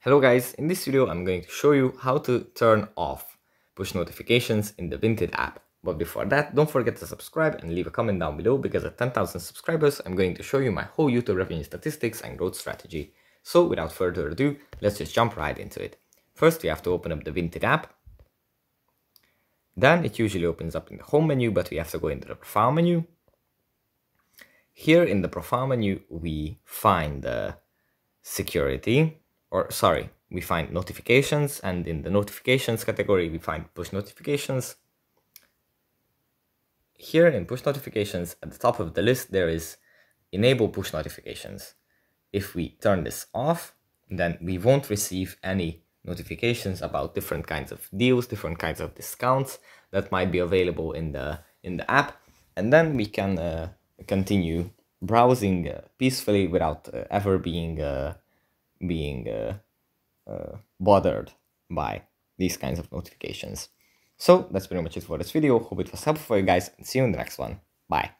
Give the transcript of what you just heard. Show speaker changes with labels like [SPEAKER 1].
[SPEAKER 1] Hello guys, in this video I'm going to show you how to turn off push notifications in the Vinted app. But before that, don't forget to subscribe and leave a comment down below because at 10,000 subscribers I'm going to show you my whole YouTube revenue statistics and growth strategy. So without further ado, let's just jump right into it. First we have to open up the Vinted app. Then it usually opens up in the home menu, but we have to go into the profile menu. Here in the profile menu we find security. We find notifications, and in the notifications category, we find push notifications. Here in push notifications, at the top of the list, there is enable push notifications. If we turn this off, then we won't receive any notifications about different kinds of deals, different kinds of discounts that might be available in the app. And then we can continue browsing peacefully without ever being bothered by these kinds of notifications. So that's pretty much it for this video. Hope it was helpful for you guys, and see you in the next one. Bye.